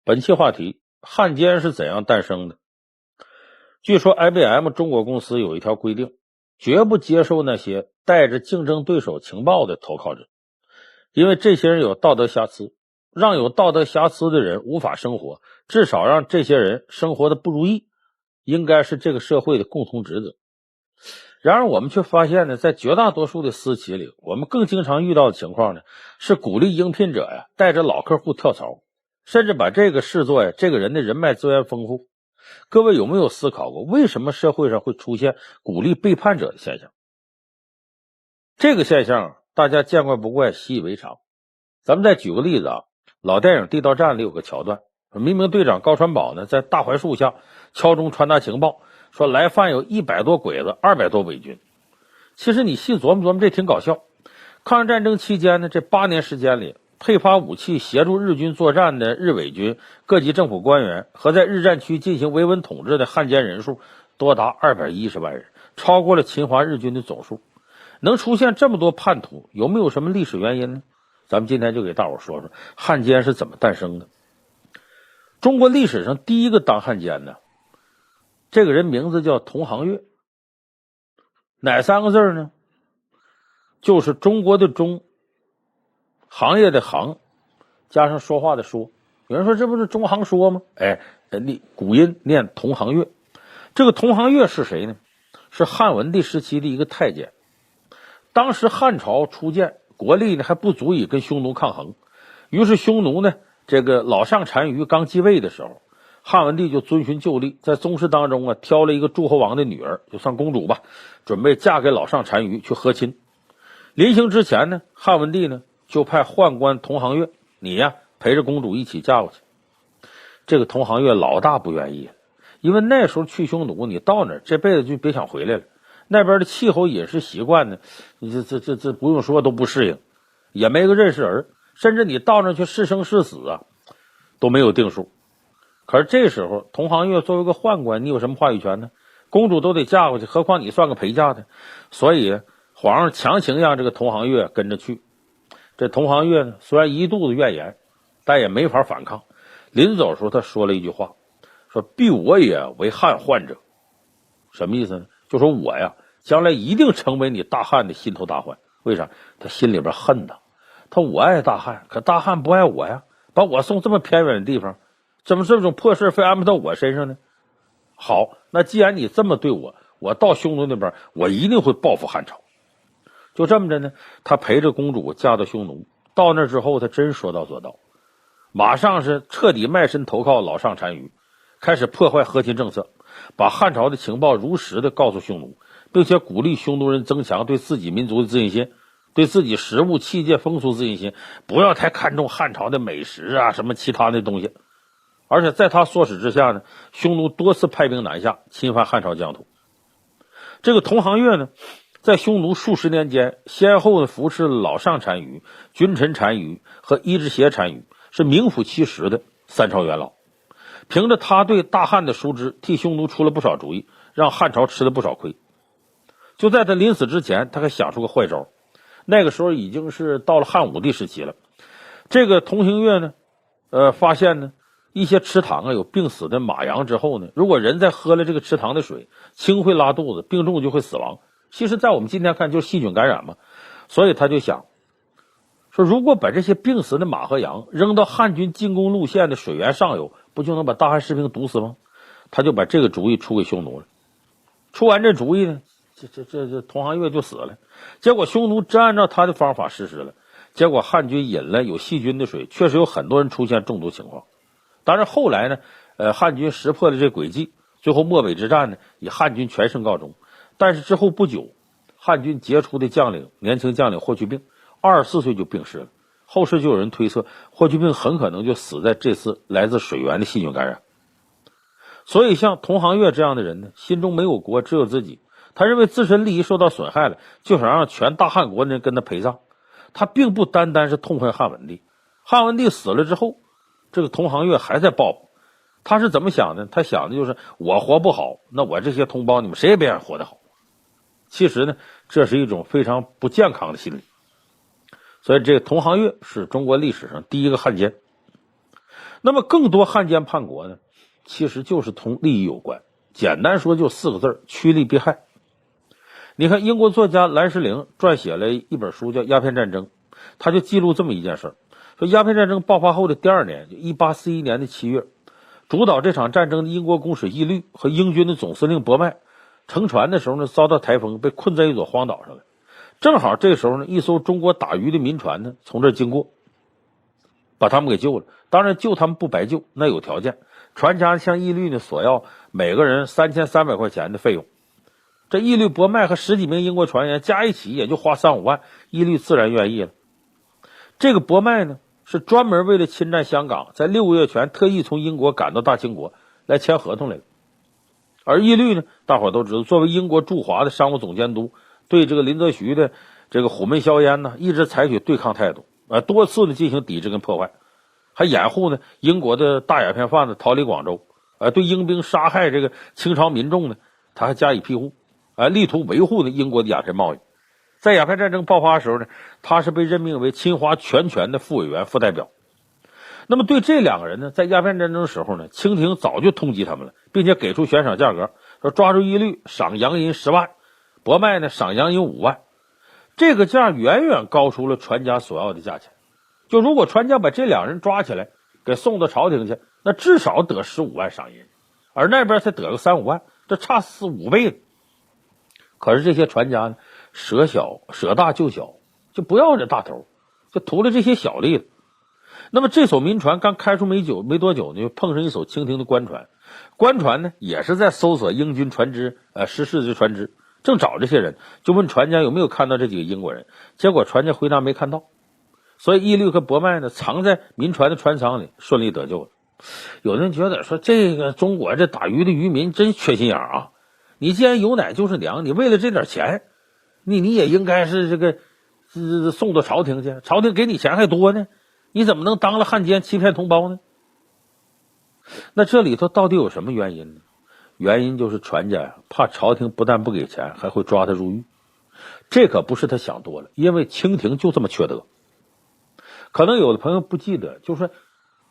本期话题：汉奸是怎样诞生的？据说 IBM 中国公司有一条规定，绝不接受那些带着竞争对手情报的投靠者，因为这些人有道德瑕疵，让有道德瑕疵的人无法生活，至少让这些人生活的不如意，应该是这个社会的共同职责。然而我们却发现呢，在绝大多数的私企里，我们更经常遇到的情况呢，是鼓励应聘者带着老客户跳槽，甚至把这个视作这个人的人脉资源丰富。各位有没有思考过，为什么社会上会出现鼓励背叛者的现象？这个现象大家见怪不怪，习以为常。咱们再举个例子老电影《地道战》里有个桥段，民兵队长高传宝呢，在大槐树下敲钟传达情报，说来犯有100多鬼子，200多伪军。其实你细琢磨琢磨，这挺搞笑。抗日战争期间呢，这8年时间里，配发武器协助日军作战的日伪军各级政府官员和在日战区进行维稳统治的汉奸人数多达210万人，超过了侵华日军的总数。能出现这么多叛徒，有没有什么历史原因呢？咱们今天就给大伙说说汉奸是怎么诞生的。中国历史上第一个当汉奸的这个人名字叫佟行岳，哪3个字呢？就是中国的中，行业的行，加上说话的说。有人说这不是中行说吗？古音念佟行岳。这个佟行岳是谁呢？是汉文帝时期的一个太监。当时汉朝初建，国力呢还不足以跟匈奴抗衡，于是匈奴呢这个老上单于刚继位的时候，汉文帝就遵循旧例，在宗室当中挑了一个诸侯王的女儿，就算公主吧，准备嫁给老上单于去和亲。临行之前呢，汉文帝呢就派宦官佟行岳，你陪着公主一起嫁过去。这个佟行岳老大不愿意了，因为那时候去匈奴，你到那儿这辈子就别想回来了。那边的气候饮食习惯呢，你这不用说都不适应，也没个认识人，甚至你到那去是生是死都没有定数。可是这时候佟行岳作为个宦官，你有什么话语权呢？公主都得嫁过去，何况你算个陪嫁的。所以皇上强行让这个佟行岳跟着去。这佟行岳呢，虽然一肚子怨言，但也没法反抗。临走的时候他说了一句话，说必我也为汉患者。什么意思呢？就说我将来一定成为你大汉的心头大患。为啥？他心里边恨他，他我爱大汉，可大汉不爱我把我送这么偏远的地方，怎么这种破事非安排到我身上呢？好，那既然你这么对我，我到匈奴那边，我一定会报复汉朝。就这么着呢，他陪着公主嫁到匈奴，到那之后他真说到做到，马上是彻底卖身投靠老上单于，开始破坏和亲政策，把汉朝的情报如实的告诉匈奴，并且鼓励匈奴人增强对自己民族的自信心，对自己食物器械风俗自信心，不要太看重汉朝的美食什么其他的东西。而且在他唆使之下呢，匈奴多次派兵南下侵犯汉朝疆土。这个佟行岳呢，在匈奴数十年间，先后扶持老上单于、君臣单于和伊之邪单于，是名副其实的三朝元老。凭着他对大汉的熟知，替匈奴出了不少主意，让汉朝吃了不少亏。就在他临死之前，他还想出个坏招。那个时候已经是到了汉武帝时期了。这个佟行岳呢，发现呢一些池塘有病死的马羊之后呢，如果人再喝了这个池塘的水，轻会拉肚子，病重就会死亡。其实在我们今天看就是细菌感染嘛。所以他就想说，如果把这些病死的马和羊扔到汉军进攻路线的水源上游，不就能把大汉士兵毒死吗？他就把这个主意出给匈奴了。出完这主意呢，这佟行岳就死了。结果匈奴真按照他的方法实施了，结果汉军饮了有细菌的水，确实有很多人出现中毒情况。当然后来呢，汉军识破了这诡计，最后漠北之战呢，以汉军全胜告终。但是之后不久，汉军杰出的年轻将领霍去病24岁就病逝了。后世就有人推测，霍去病很可能就死在这次来自水源的细菌感染。所以像佟行岳这样的人呢，心中没有国，只有自己。他认为自身利益受到损害了，就想让全大汉国人跟他陪葬。他并不单单是痛恨汉文帝，汉文帝死了之后，这个佟行岳还在报复。他是怎么想的？他想的就是我活不好，那我这些同胞你们谁也别想活得好。其实呢，这是一种非常不健康的心理。所以这个佟行岳是中国历史上第一个汉奸。那么更多汉奸叛国呢，其实就是同利益有关，简单说就4个字：趋利避害。你看英国作家兰士灵撰写了一本书叫《鸦片战争》，他就记录这么一件事，说鸦片战争爆发后的第2年，就1841年的7月，主导这场战争的英国公使义律和英军的总司令伯麦乘船的时候呢，遭到台风，被困在一座荒岛上了。正好这个时候呢，一艘中国打鱼的民船呢从这经过，把他们给救了。当然救他们不白救，那有条件，船家向义律呢索要每个人3300块钱的费用。这义律伯麦和10几名英国船员加一起也就花3-5万，义律自然愿意了。这个伯麦呢是专门为了侵占香港，在6个月前特意从英国赶到大清国来签合同来了。而义律呢，大伙都知道，作为英国驻华的商务总监督，对这个林则徐的这个虎门销烟呢，一直采取对抗态度，多次的进行抵制跟破坏，还掩护呢英国的大鸦片贩子逃离广州，对英兵杀害这个清朝民众呢，他还加以庇护，力图维护呢英国的鸦片贸易。在鸦片战争爆发的时候呢，他是被任命为侵华全权的副委员、副代表。那么对这2个人呢，在鸦片战争的时候呢，清廷早就通缉他们了，并且给出悬赏价格，说抓住义律赏洋银10万，伯麦呢赏洋银5万。这个价远远高出了船家所要的价钱。就如果船家把这2人抓起来给送到朝廷去，那至少得15万赏银，而那边才得个3-5万，这差4-5倍了。可是这些船家呢，舍大救小，就不要这大头，就图了这些小利了。那么这艘民船刚开出没多久呢，就碰上一艘清廷的官船，官船呢也是在搜索英军船只，失事的船只，正找这些人，就问船家有没有看到这几个英国人，结果船家回答没看到。所以义律和伯麦呢藏在民船的船舱里，顺利得救了。有人觉得说，这个中国这打鱼的渔民真缺心眼啊！你既然有奶就是娘，你为了这点钱，你也应该是这个送到朝廷去，朝廷给你钱还多呢，你怎么能当了汉奸欺骗同胞呢？那这里头到底有什么原因呢？原因就是船家呀，怕朝廷不但不给钱，还会抓他入狱。这可不是他想多了，因为清廷就这么缺德。可能有的朋友不记得，就是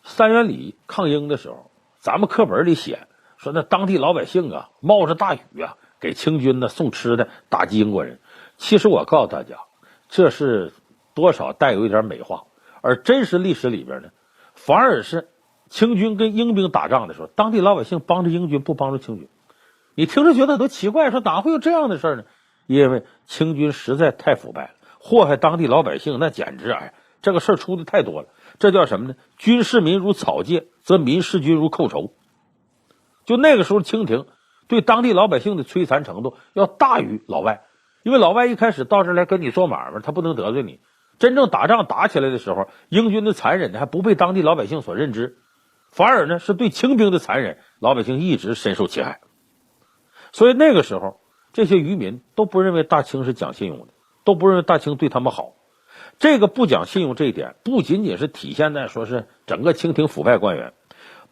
3元里抗英的时候，咱们课本里写说，那当地老百姓啊，冒着大雨啊，给清军呢送吃的，打击英国人。其实我告诉大家，这是多少带有一点美化，而真实历史里边呢，反而是清军跟英兵打仗的时候，当地老百姓帮着英军，不帮助清军。你听着觉得多奇怪，说哪会有这样的事呢？因为清军实在太腐败了，祸害当地老百姓，那简直这个事儿出的太多了。这叫什么呢？军事民如草芥，则民视军如寇仇。就那个时候，清廷对当地老百姓的摧残程度要大于老外，因为老外一开始到这儿来跟你做买卖，他不能得罪你。真正打仗打起来的时候，英军的残忍还不被当地老百姓所认知，反而呢是对清兵的残忍，老百姓一直深受其害。所以那个时候，这些渔民都不认为大清是讲信用的，都不认为大清对他们好。这个不讲信用这一点，不仅仅是体现在说是整个清廷腐败官员，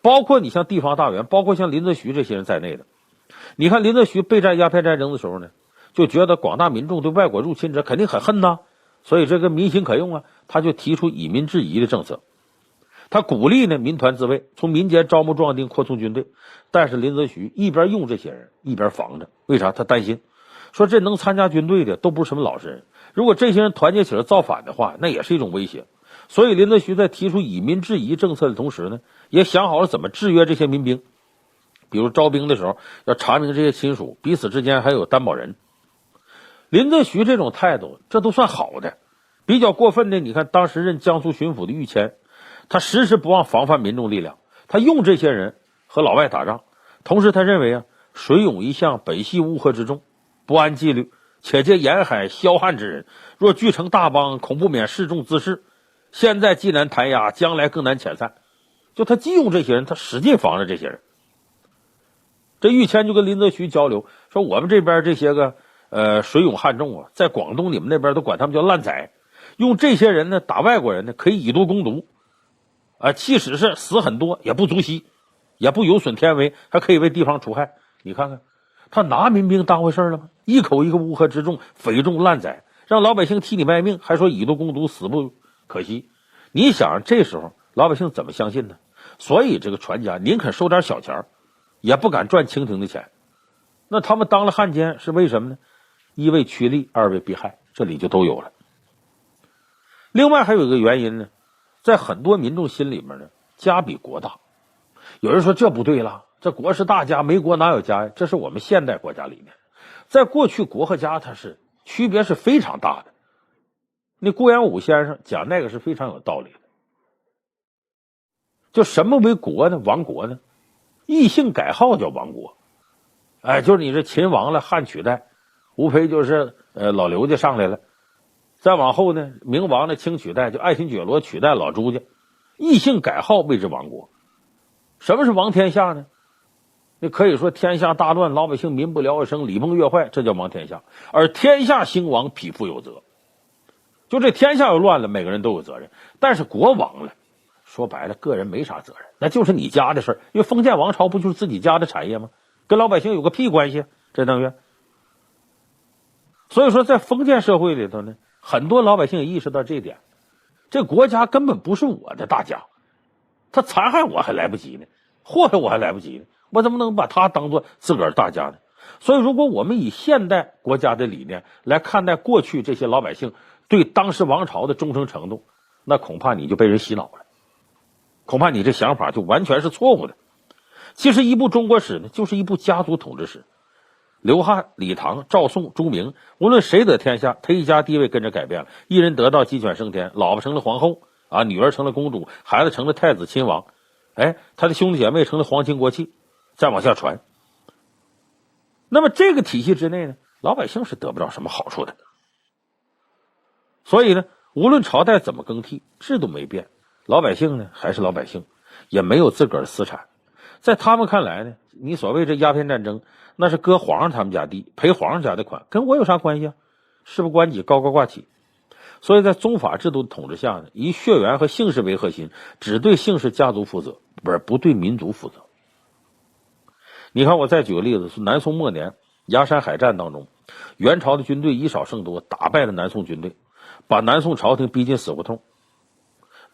包括你像地方大员，包括像林则徐这些人在内的。你看林则徐备战鸦片战争的时候呢，就觉得广大民众对外国入侵者肯定很恨呐，所以这个民心可用啊，他就提出以民制夷的政策。他鼓励呢民团自卫，从民间招募壮丁，扩充军队。但是林则徐一边用这些人，一边防着。为啥？他担心，说这能参加军队的都不是什么老实人，如果这些人团结起来造反的话，那也是一种威胁。所以林则徐在提出以民制夷政策的同时呢，也想好了怎么制约这些民兵。比如招兵的时候要查明这些亲属彼此之间还有担保人。林则徐这种态度，这都算好的。比较过分的，你看当时任江苏巡抚的于谦，他时时不忘防范民众力量，他用这些人和老外打仗。同时他认为水涌一向本系乌合之众，不安纪律，且借沿海剽悍之人，若聚成大帮，恐不免示众滋事。现在既难弹压，将来更难遣散。就他既用这些人，他使劲防着这些人。这于谦就跟林则徐交流说，我们这边这些个水涌悍众啊，在广东你们那边都管他们叫烂仔，用这些人呢打外国人呢，可以以毒攻毒即使是死很多也不足惜，也不有损天威，还可以为地方除害。你看看他拿民兵当回事了吗？一口一个乌合之众，匪众烂仔，让老百姓替你卖命，还说以毒攻毒，死不可惜。你想这时候老百姓怎么相信呢？所以这个船家宁肯收点小钱，也不敢赚清廷的钱。那他们当了汉奸是为什么呢？一为趋利，二为避害，这里就都有了。另外还有一个原因呢，在很多民众心里面呢，家比国大。有人说这不对了，这国是大家，没国哪有家呀？这是我们现代国家理念。在过去，国和家它是区别是非常大的。那顾炎武先生讲那个是非常有道理的。就什么为国呢？亡国呢？异姓改号叫亡国。哎，就是你这秦亡了，汉取代，无非就是老刘家上来了。再往后呢，明亡了，清取代，就爱新觉罗取代老朱家。异姓改号谓之亡国。什么是亡天下呢？你可以说天下大乱，老百姓民不聊生，礼崩乐坏，这叫亡天下。而天下兴亡，匹夫有责。就这天下要乱了，每个人都有责任。但是国亡了，说白了，个人没啥责任，那就是你家的事儿。因为封建王朝不就是自己家的产业吗？跟老百姓有个屁关系？这等于。所以说，在封建社会里头呢，很多老百姓也意识到这一点，这国家根本不是我的大家，他残害我还来不及呢，祸害我还来不及呢，我怎么能把他当做自个儿大家呢？所以，如果我们以现代国家的理念来看待过去这些老百姓对当时王朝的忠诚程度，那恐怕你就被人洗脑了，恐怕你这想法就完全是错误的。其实，一部中国史呢，就是一部家族统治史。刘汉、李唐、赵宋、朱明，无论谁得天下，他一家地位跟着改变了，一人得道鸡犬升天，老婆成了皇后啊，女儿成了公主，孩子成了太子亲王，哎，他的兄弟姐妹成了皇亲国戚，再往下传。那么这个体系之内呢，老百姓是得不到什么好处的。所以呢，无论朝代怎么更替，制度没变，老百姓呢还是老百姓，也没有自个儿的私产。在他们看来呢，你所谓这鸦片战争，那是割皇上他们家地，赔皇上家的款，跟我有啥关系啊？事不关己，高高挂起。所以在宗法制度的统治下呢，以血缘和姓氏为核心，只对姓氏家族负责，而不对民族负责。你看，我再举个例子，是南宋末年崖山海战当中，元朝的军队以少胜多，打败了南宋军队，把南宋朝廷逼进死胡同。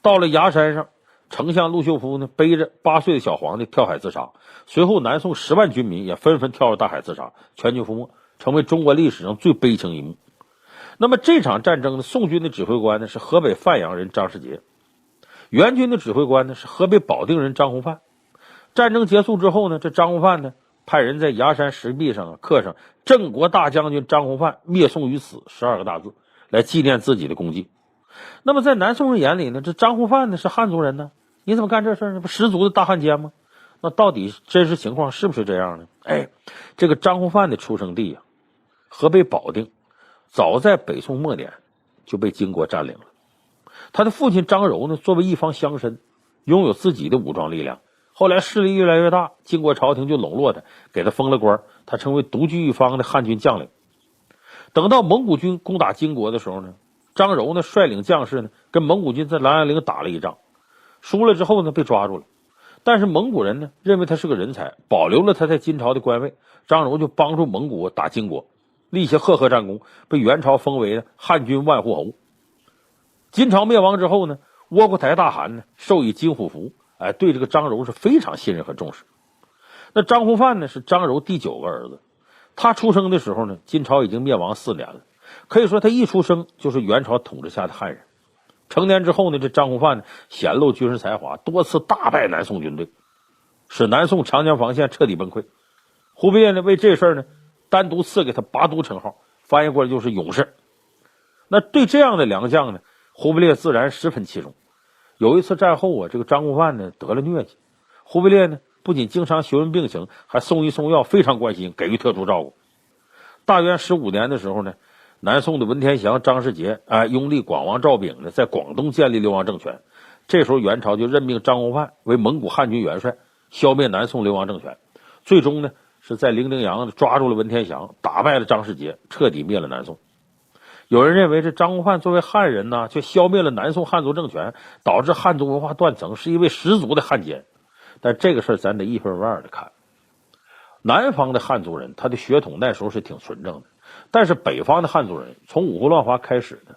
到了崖山上，丞相陆秀夫呢，背着8岁的小皇帝跳海自杀。随后，南宋10万军民也纷纷跳入大海自杀，全军覆没，成为中国历史上最悲情一幕。那么这场战争的宋军的指挥官呢，是河北范阳人张世杰；元军的指挥官呢，是河北保定人张弘范。战争结束之后呢，这张弘范呢，派人在崖山石壁上刻上“郑国大将军张弘范灭宋于死”12个大字，来纪念自己的功绩。那么在南宋人眼里呢，这张弘范呢是汉族人呢，你怎么干这事呢？不十足的大汉奸吗？那到底真实情况是不是这样呢？哎，这个张弘范的出生地河北保定，早在北宋末年就被金国占领了。他的父亲张柔呢，作为一方乡绅，拥有自己的武装力量。后来势力越来越大，金国朝廷就笼络他，给他封了官，他成为独具一方的汉军将领。等到蒙古军攻打金国的时候呢，张柔呢率领将士呢跟蒙古军在琅琊岭打了一仗，输了之后呢被抓住了。但是蒙古人呢认为他是个人才，保留了他在金朝的官位。张柔就帮助蒙古打金国，立下赫赫战功，被元朝封为汉军万户侯。金朝灭亡之后呢，窝阔台大汗呢授以金虎符，哎，对这个张柔是非常信任和重视。那张弘范呢是张柔第9个儿子，他出生的时候呢，金朝已经灭亡4年了，可以说他一出生就是元朝统治下的汉人。成年之后呢，这张弘范呢显露军事才华，多次大败南宋军队，使南宋长江防线彻底崩溃。忽必烈呢为这事呢单独赐给他拔都称号，翻译过来就是勇士。那对这样的良将呢，忽必烈自然十分器重。有一次战后这个张弘范呢得了疟疾，忽必烈呢不仅经常询问病情，还送医送药，非常关心，给予特殊照顾。大元15年的时候呢，南宋的文天祥、张世杰拥立广王赵昺呢，在广东建立流亡政权。这时候元朝就任命张弘范为蒙古汉军元帅，消灭南宋流亡政权。最终呢是在零陵阳抓住了文天祥，打败了张世杰，彻底灭了南宋。有人认为这张弘范作为汉人呢，却消灭了南宋汉族政权，导致汉族文化断层，是一位十足的汉奸。但这个事儿咱得一分为二的看。南方的汉族人他的血统那时候是挺纯正的，但是北方的汉族人从五胡乱华开始的，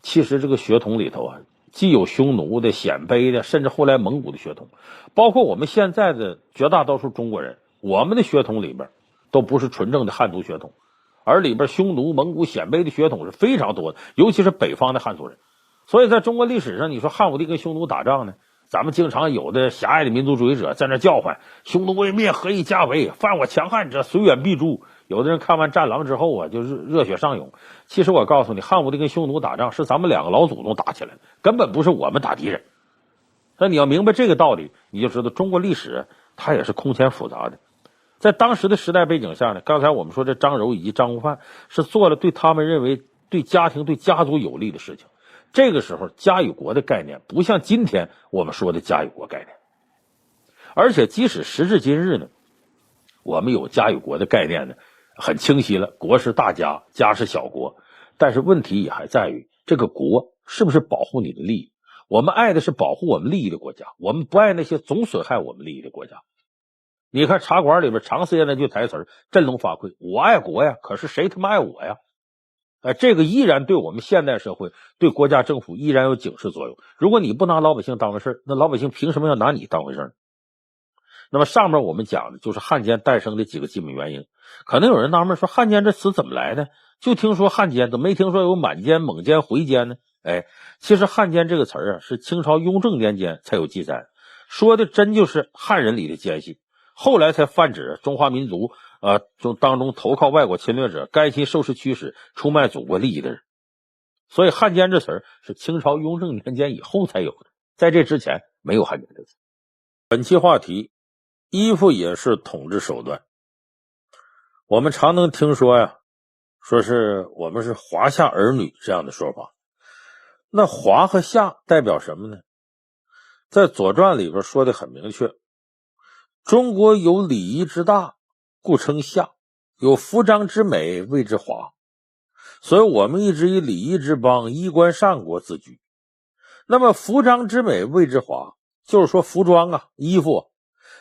其实这个血统里头既有匈奴的、鲜卑的，甚至后来蒙古的血统，包括我们现在的绝大多数中国人，我们的血统里边都不是纯正的汉族血统，而里边匈奴、蒙古、鲜卑的血统是非常多的，尤其是北方的汉族人。所以在中国历史上，你说汉武帝跟匈奴打仗呢，咱们经常有的狭隘的民族主义者在那叫唤匈奴未灭，何以家为？犯我强汉者，虽远必诛。有的人看完战狼之后啊，就是热血上涌。其实我告诉你，汉武帝跟匈奴打仗是咱们两个老祖宗打起来的，根本不是我们打敌人。那你要明白这个道理，你就知道中国历史它也是空前复杂的。在当时的时代背景下呢，刚才我们说这张柔以及张悟范是做了对他们认为对家庭、对家族有利的事情。这个时候家与国的概念不像今天我们说的家与国概念，而且即使时至今日呢，我们有家与国的概念呢很清晰了，国是大家，家是小国，但是问题也还在于这个国是不是保护你的利益。我们爱的是保护我们利益的国家，我们不爱那些总损害我们利益的国家。你看茶馆里边常思言那句台词振聋发聩，我爱国呀，可是谁他妈爱我呀？这个依然对我们现代社会、对国家政府依然有警示作用。如果你不拿老百姓当回事，那老百姓凭什么要拿你当回事呢？那么上面我们讲的就是汉奸诞生的几个基本原因。可能有人纳闷说，汉奸这词怎么来的？就听说汉奸，怎么没听说有满奸、猛奸、回奸呢？其实汉奸这个词是清朝雍正年间才有记载，说的真就是汉人里的奸细，后来才泛指中华民族当中投靠外国侵略者，甘心受势驱使，出卖祖国利益的人。所以汉奸这词是清朝雍正年间以后才有的，在这之前没有汉奸这词。本期话题，衣服也是统治手段。我们常能听说呀，说是我们是华夏儿女这样的说法。那华和夏代表什么呢？在左传里边说的很明确，中国有礼仪之大，故称夏，有服装之美，谓之华。所以我们一直以礼仪之邦、衣冠善国自居。那么服装之美，谓之华，就是说服装衣服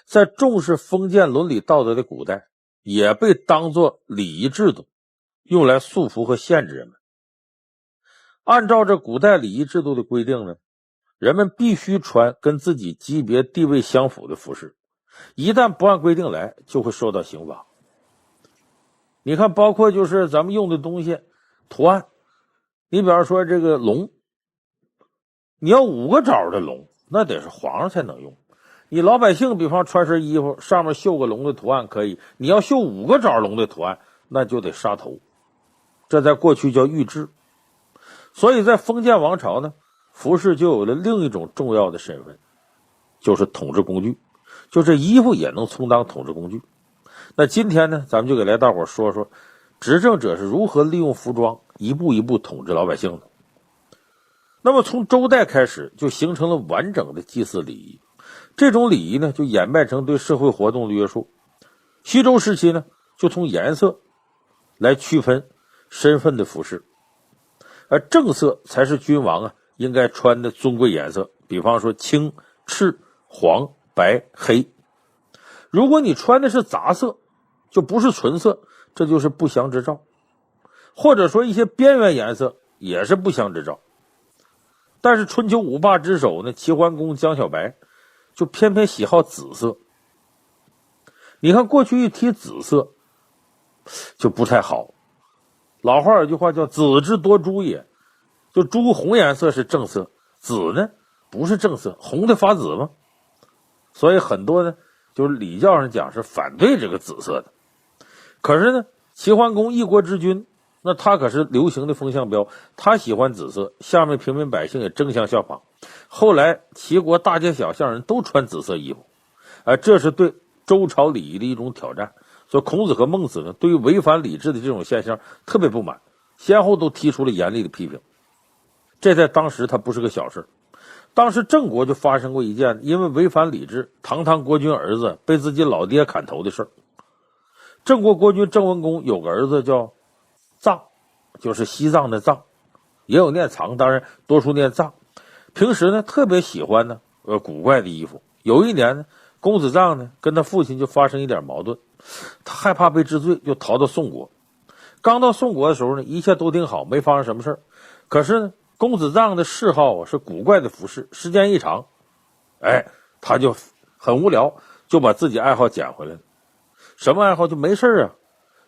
在重视封建伦理道德的古代，也被当作礼仪制度，用来束缚和限制人们。按照这古代礼仪制度的规定呢，人们必须穿跟自己级别地位相符的服饰，一旦不按规定来，就会受到刑罚。你看，包括就是咱们用的东西图案，你比方说这个龙，你要5个爪的龙，那得是皇上才能用。你老百姓比方穿身衣服上面绣个龙的图案可以，你要绣5个爪龙的图案，那就得杀头。这在过去叫御制。所以在封建王朝呢，服饰就有了另一种重要的身份，就是统治工具，就这衣服也能充当统治工具。那今天呢，咱们就给来大伙说说执政者是如何利用服装一步一步统治老百姓的。那么从周代开始就形成了完整的祭祀礼仪，这种礼仪呢就演变成对社会活动的约束。西周时期呢，就从颜色来区分身份的服饰，而正色才是君王应该穿的尊贵颜色，比方说青、赤、黄、白、黑。如果你穿的是杂色，就不是纯色，这就是不祥之兆。或者说一些边缘颜色也是不祥之兆。但是春秋五霸之首呢，齐桓公江小白就偏偏喜好紫色。你看过去一提紫色就不太好，老话有句话叫紫之夺朱也，就朱红颜色是正色，紫呢不是正色，红的发紫吗？所以很多呢就是礼教上讲是反对这个紫色的。可是呢，齐桓公一国之君，那他可是流行的风向标，他喜欢紫色，下面平民百姓也争相效仿。后来齐国大街小巷人都穿紫色衣服，这是对周朝礼仪的一种挑战。所以孔子和孟子呢，对于违反礼制的这种现象特别不满，先后都提出了严厉的批评。这在当时它不是个小事。当时郑国就发生过一件因为违反礼制，堂堂国君儿子被自己老爹砍头的事儿。郑国国君郑文公有个儿子叫臧，就是西藏的藏，也有念藏，当然多数念藏。平时呢特别喜欢呢古怪的衣服。有一年呢，公子臧呢跟他父亲就发生一点矛盾，他害怕被治罪，就逃到宋国。刚到宋国的时候呢，一切都挺好，没发生什么事儿。可是呢，公子瘴的嗜好是古怪的服饰，时间一长，他就很无聊，就把自己爱好捡回来了。什么爱好？就没事啊，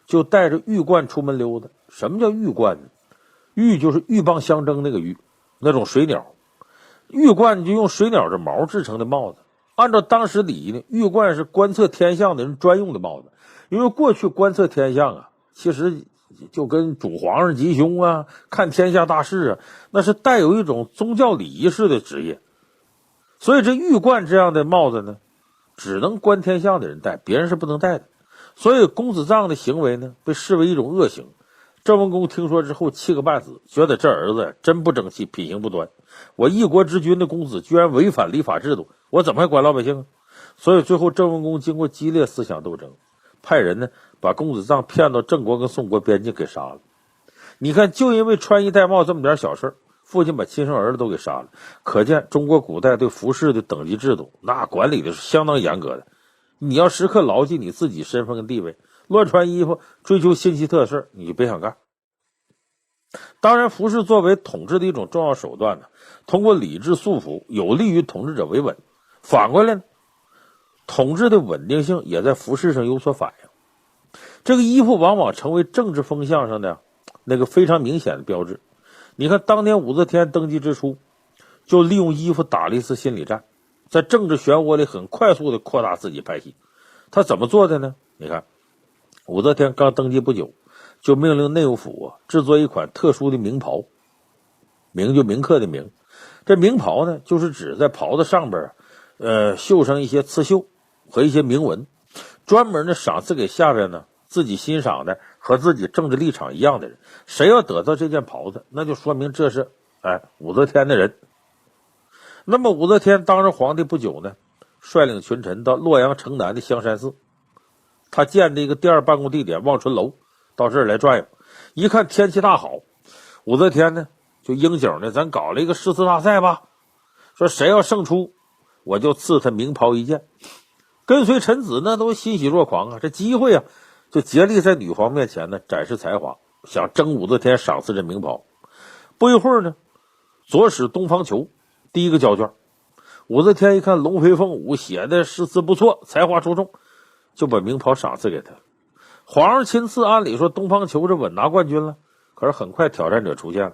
就带着玉冠出门溜达。什么叫玉冠呢？玉就是鹬蚌相争那个玉，那种水鸟。玉冠就用水鸟的毛制成的帽子。按照当时礼仪呢，玉冠是观测天象的人专用的帽子。因为过去观测天象啊，其实就跟主皇上吉凶啊、看天下大事啊，那是带有一种宗教礼仪式的职业。所以这玉冠这样的帽子呢，只能观天象的人戴，别人是不能戴的。所以公子瘴的行为呢，被视为一种恶行。郑文公听说之后气个半死，觉得这儿子真不争气，品行不端。我一国之君的公子居然违反礼法制度，我怎么还管老百姓啊？所以最后郑文公经过激烈思想斗争，派人呢把公子瘴骗到郑国跟宋国边境给杀了。你看，就因为穿衣戴帽这么点小事，父亲把亲生儿子都给杀了。可见中国古代对服饰的等级制度，那管理的是相当严格的。你要时刻牢记你自己身份跟地位，乱穿衣服追求新奇特事你就别想干。当然，服饰作为统治的一种重要手段呢，通过礼制束缚，有利于统治者维稳。反过来呢，统治的稳定性也在服饰上有所反映。这个衣服往往成为政治风向上的那个非常明显的标志。你看，当年武则天登基之初，就利用衣服打了一次心理战，在政治漩涡里很快速的扩大自己派系。他怎么做的呢？你看，武则天刚登基不久，就命令内务府制作一款特殊的名袍，名就铭刻的名。这名袍呢，就是指在袍子上边绣上一些刺绣和一些铭文，专门呢赏赐给下边呢自己欣赏的和自己政治立场一样的人。谁要得到这件袍子，那就说明这是武则天的人。那么武则天当上皇帝不久呢，率领群臣到洛阳城南的香山寺，他建的一个第二办公地点望春楼，到这儿来转悠。一看天气大好，武则天呢就应景呢，咱搞了一个诗词大赛吧，说谁要胜出，我就赐他名袍一件。跟随臣子呢都欣喜若狂啊，这机会啊，就竭力在女皇面前呢展示才华，想争武则天赏赐这名袍。不一会儿呢，左使东方求第一个交卷，武则天一看龙飞凤舞，写的诗词不错，才华出众，就把名袍赏赐给他。皇上亲赐，按理说东方求这稳拿冠军了，可是很快挑战者出现了。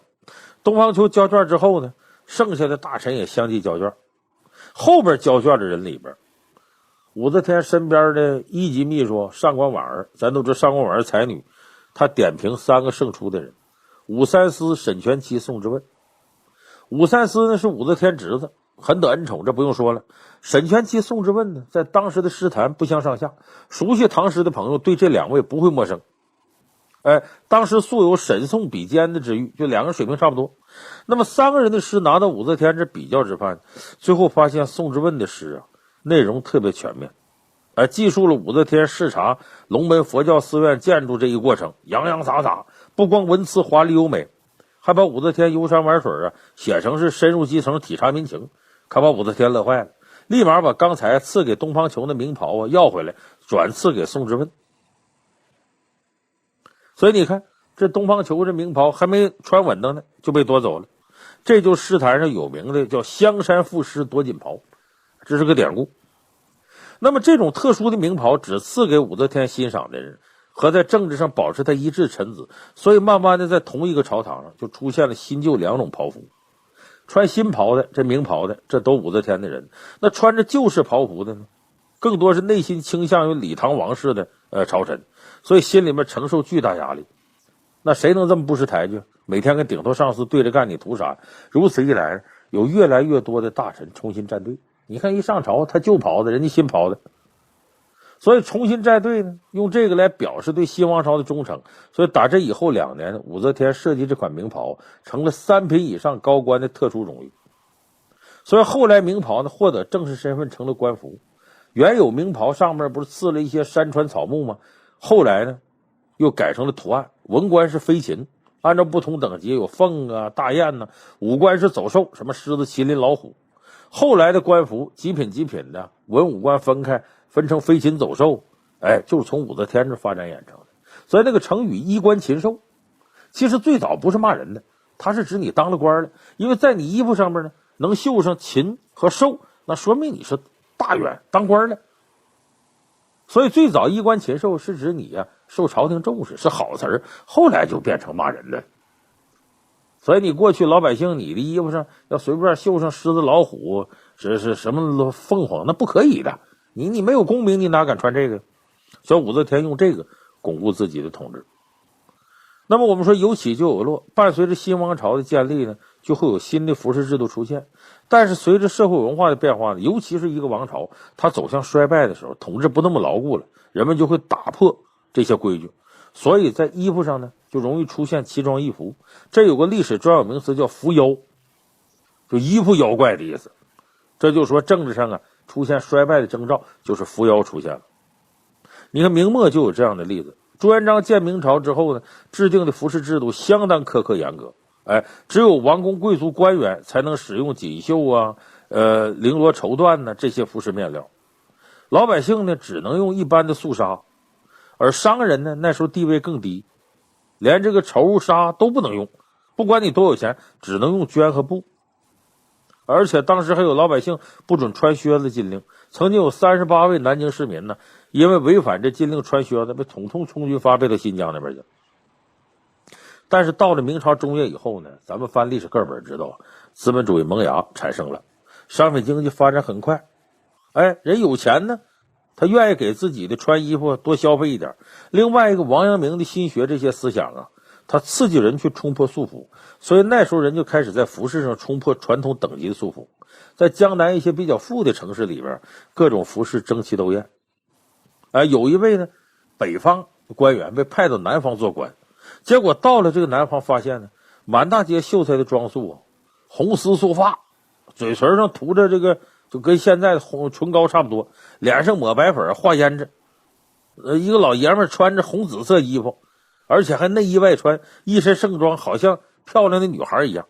东方求交卷之后呢，剩下的大臣也相继交卷。后边交卷的人里边，武则天身边的一级秘书上官婉儿，咱都知道上官婉儿才女，她点评3个胜出的人：武三思、沈佺期、宋之问。武三思呢是武则天侄子，很得恩宠，这不用说了。沈佺期、宋之问呢，在当时的诗坛不相上下，熟悉唐诗的朋友对这2位不会陌生。当时素有沈宋比肩的之誉，就2个人水平差不多。那么3个人的诗拿到武则天这比较之范，最后发现宋之问的诗内容特别全面，记述了武则天视察龙门佛教寺院建筑这一过程，洋洋洒洒，不光文辞华丽优美，还把武则天游山玩水写成是深入基层体察民情，可把武则天乐坏了，立马把刚才赐给东方求的名袍要回来，转赐给宋之问。所以你看，这东方求这名袍还没穿稳当呢，就被夺走了。这就诗坛上有名的叫香山赋诗夺锦袍，这是个典故。那么这种特殊的名袍只赐给武则天欣赏的人和在政治上保持他一致臣子，所以慢慢的在同一个朝堂上就出现了新旧2种袍服。穿新袍的，这名袍的，这都武则天的人；那穿着旧式袍服的呢，更多是内心倾向于李唐王室的朝臣，所以心里面承受巨大压力。那谁能这么不识抬举？每天跟顶头上司对着干，你图啥？如此一来，有越来越多的大臣重新站队。你看一上朝，他旧袍子，人家新袍子，所以重新站队呢，用这个来表示对新王朝的忠诚。所以打这以后2年，武则天设计这款名袍成了3品以上高官的特殊荣誉。所以后来名袍呢获得正式身份成了官服。原有名袍上面不是刺了一些山川草木吗？后来呢又改成了图案，文官是飞禽，按照不同等级有凤大雁武官是走兽，什么狮子、麒麟、老虎。后来的官服几品几品的，文武官分开，分成飞禽走兽，就是从武则天这发展演成的。所以那个成语衣冠禽兽，其实最早不是骂人的，它是指你当了官了，因为在你衣服上面呢能绣上禽和兽，那说明你是大员当官了。所以最早衣冠禽兽是指你受朝廷重视，是好词儿，后来就变成骂人的。所以你过去老百姓你的衣服上要随便绣上狮子老虎是什么凤凰，那不可以的，你没有功名，你哪敢穿这个？小武则天用这个巩固自己的统治。那么我们说有起就有落，伴随着新王朝的建立呢，就会有新的服饰制度出现。但是随着社会文化的变化呢，尤其是一个王朝它走向衰败的时候，统治不那么牢固了，人们就会打破这些规矩。所以在衣服上呢就容易出现奇装异服，这有个历史专有名词叫伏妖，就衣服妖怪的意思。这就说政治上出现衰败的征兆，就是伏妖出现了。你看明末就有这样的例子，朱元璋建明朝之后呢，制定的服饰制度相当苛刻严格，只有王公贵族官员才能使用锦绣绫罗绸缎这些服饰面料，老百姓呢只能用一般的素纱，而商人呢那时候地位更低，连这个绸纱都不能用，不管你多有钱，只能用绢和布。而且当时还有老百姓不准穿靴子禁令，曾经有38位南京市民呢，因为违反这禁令穿靴子，被统统充军发配到新疆那边去。但是到了明朝中叶以后呢，咱们翻历史课本知道，资本主义萌芽产生了，商品经济发展很快，人有钱呢，他愿意给自己的穿衣服多消费一点。另外一个王阳明的心学这些思想他刺激人去冲破束缚，所以那时候人就开始在服饰上冲破传统等级的束缚。在江南一些比较富的城市里边，各种服饰争奇斗艳。有一位呢北方官员被派到南方做官，结果到了这个南方发现呢，满大街秀才的装束红丝素发，嘴唇上涂着这个就跟现在的唇膏差不多，脸上抹白粉画胭脂，一个老爷们穿着红紫色衣服，而且还内衣外穿，一身盛装，好像漂亮的女孩一样。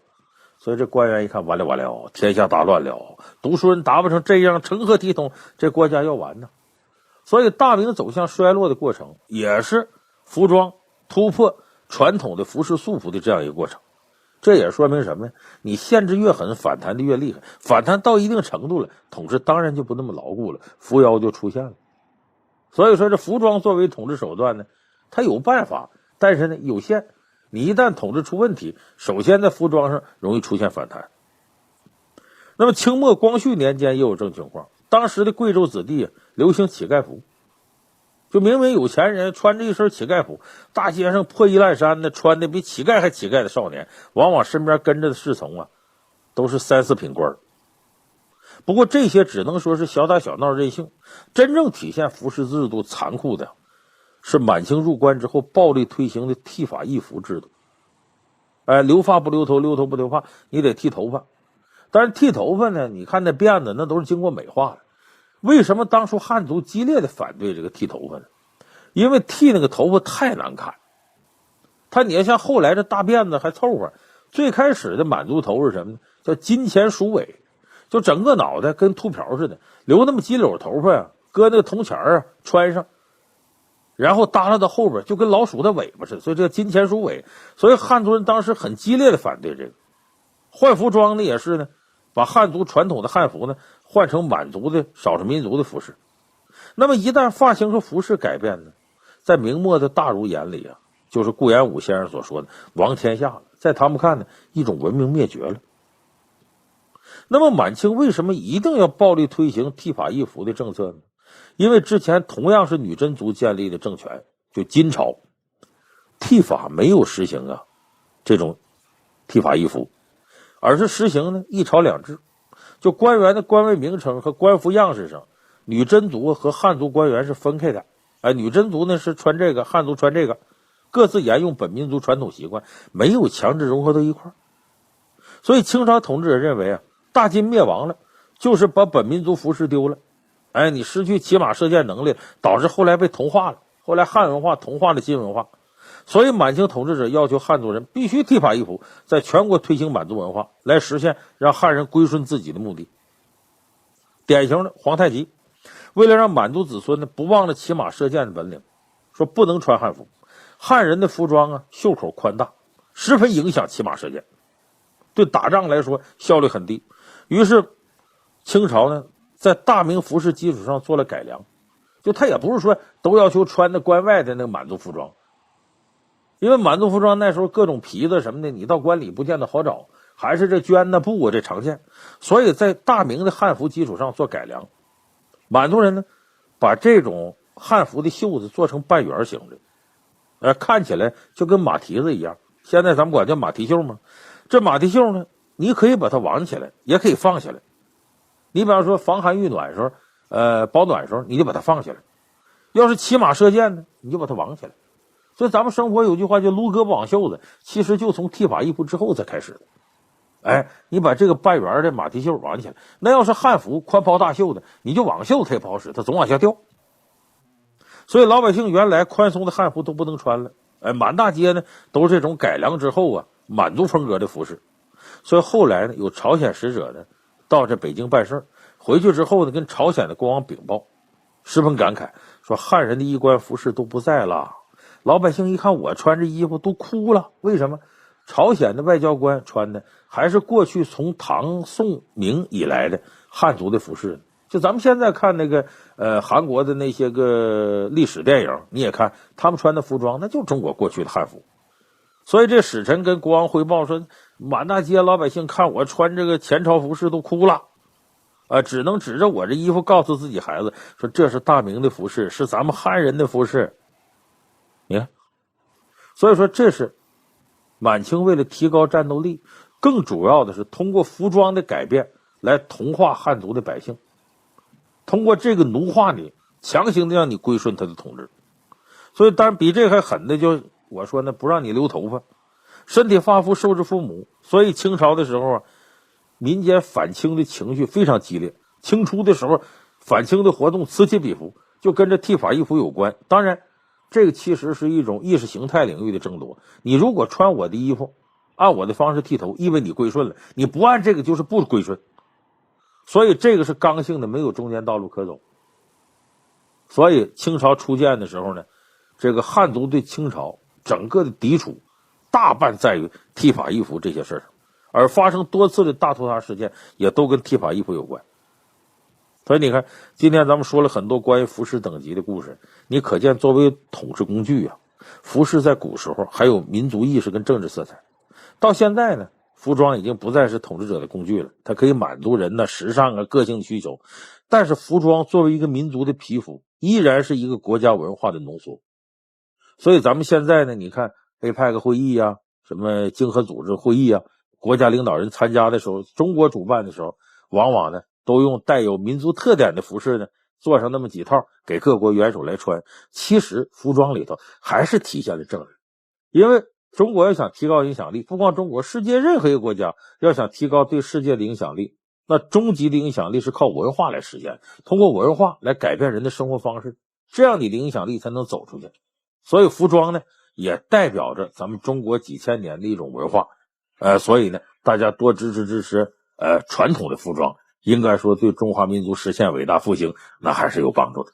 所以这官员一看，完了，天下大乱了，读书人打扮成这样，成何体统？这国家要完呢。所以大明走向衰落的过程，也是服装突破传统的服饰束缚的这样一个过程。这也说明什么呀？你限制越狠，反弹的越厉害，反弹到一定程度了，统治当然就不那么牢固了，伏妖就出现了。所以说这服装作为统治手段呢，它有办法，但是呢有限。你一旦统治出问题，首先在服装上容易出现反弹。那么清末光绪年间也有这种情况，当时的贵州子弟流行乞丐服，就明明有钱人穿着一身乞丐服，大街上破衣烂衫的，穿的比乞丐还乞丐的少年，往往身边跟着的侍从都是3、4品官。不过这些只能说是小打小闹任性，真正体现服饰制度残酷的是满清入关之后暴力推行的剃发易服制度。留发不留头，留头不留发，你得剃头发。但是剃头发呢，你看那辫子那都是经过美化的。为什么当初汉族激烈的反对这个剃头发呢？因为剃那个头发太难看。你要像后来这大辫子还凑合，最开始的满族头是什么呢？叫金钱鼠尾，就整个脑袋跟秃瓢似的，留那么几绺头发搁那个铜钱穿上，然后耷拉到后边，就跟老鼠的尾巴似的，所以这个金钱鼠尾。所以汉族人当时很激烈的反对这个。换服装呢也是呢，把汉族传统的汉服呢换成满族的少数民族的服饰。那么一旦发型和服饰改变呢，在明末的大儒眼里就是顾炎武先生所说的亡天下了，在他们看呢，一种文明灭绝了。那么满清为什么一定要暴力推行剃发易服的政策呢？因为之前同样是女真族建立的政权，就金朝，剃发没有实行这种剃发易服，而是实行呢一朝两制，就官员的官位名称和官服样式上，女真族和汉族官员是分开的。女真族呢是穿这个，汉族穿这个，各自沿用本民族传统习惯，没有强制融合到一块儿。所以清朝统治者认为大金灭亡了，就是把本民族服饰丢了。你失去骑马射箭能力，导致后来被同化了，后来汉文化同化了金文化。所以满清统治者要求汉族人必须剃发易服，在全国推行满族文化，来实现让汉人归顺自己的目的。典型的皇太极为了让满族子孙不忘了骑马射箭的本领，说不能穿汉服，汉人的服装袖口宽大，十分影响骑马射箭。对打仗来说效率很低。于是清朝呢，在大明服饰基础上做了改良，就他也不是说都要求穿的关外的那个满族服装，因为满族服装那时候各种皮子什么的，你到关里不见得好找，还是这绢的布这常见，所以在大明的汉服基础上做改良。满族人呢，把这种汉服的袖子做成半圆形的，看起来就跟马蹄子一样。现在咱们管叫马蹄袖嘛。这马蹄袖呢，你可以把它挽起来，也可以放下来。你比方说防寒御暖的时候，保暖的时候，你就把它放下来；要是骑马射箭呢，你就把它挽起来。所以咱们生活有句话叫撸胳膊挽袖子，其实就从剃发易服之后才开始的。你把这个半圆的马蹄袖挽起来，那要是汉服宽袍大袖的，你就挽袖它也不好使，它总往下掉。所以老百姓原来宽松的汉服都不能穿了，满大街呢都是这种改良之后啊满族风格的服饰。所以后来呢，有朝鲜使者呢到这北京办事，回去之后呢跟朝鲜的国王禀报，十分感慨，说汉人的衣冠服饰都不在了，老百姓一看我穿着衣服都哭了。为什么？朝鲜的外交官穿的还是过去从唐宋明以来的汉族的服饰。就咱们现在看那个韩国的那些个历史电影，你也看他们穿的服装，那就是中国过去的汉服。所以这使臣跟国王汇报说，满大街老百姓看我穿这个前朝服饰都哭了，只能指着我这衣服告诉自己孩子说这是大明的服饰，是咱们汉人的服饰。你看，所以说这是满清为了提高战斗力，更主要的是通过服装的改变来同化汉族的百姓，通过这个奴化你，强行的让你归顺他的统治。所以当然比这还狠的就我说呢，不让你留头发，身体发肤受之父母。所以清朝的时候啊，民间反清的情绪非常激烈。清初的时候，反清的活动此起彼伏，就跟这剃发易服有关。当然这个其实是一种意识形态领域的争夺。你如果穿我的衣服，按我的方式剃头，意味你归顺了；你不按这个，就是不归顺。所以这个是刚性的，没有中间道路可走。所以清朝初建的时候呢，这个汉族对清朝整个的抵触大半在于剃发易服这些事上，而发生多次的大屠杀事件也都跟剃发易服有关。所以你看，今天咱们说了很多关于服饰等级的故事，你可见作为统治工具啊，服饰在古时候还有民族意识跟政治色彩。到现在呢，服装已经不再是统治者的工具了，它可以满足人的时尚个性的需求。但是服装作为一个民族的皮肤，依然是一个国家文化的浓缩。所以咱们现在呢，你看APEC 会议啊，什么经合组织会议啊，国家领导人参加的时候，中国主办的时候，往往呢都用带有民族特点的服饰呢做上那么几套给各国元首来穿。其实服装里头还是体现了政治，因为中国要想提高影响力，不光中国，世界任何一个国家要想提高对世界的影响力，那终极的影响力是靠文化来实现，通过文化来改变人的生活方式，这样你的影响力才能走出去。所以服装呢也代表着咱们中国几千年的一种文化，所以呢大家多支持传统的服装，应该说对中华民族实现伟大复兴那还是有帮助的。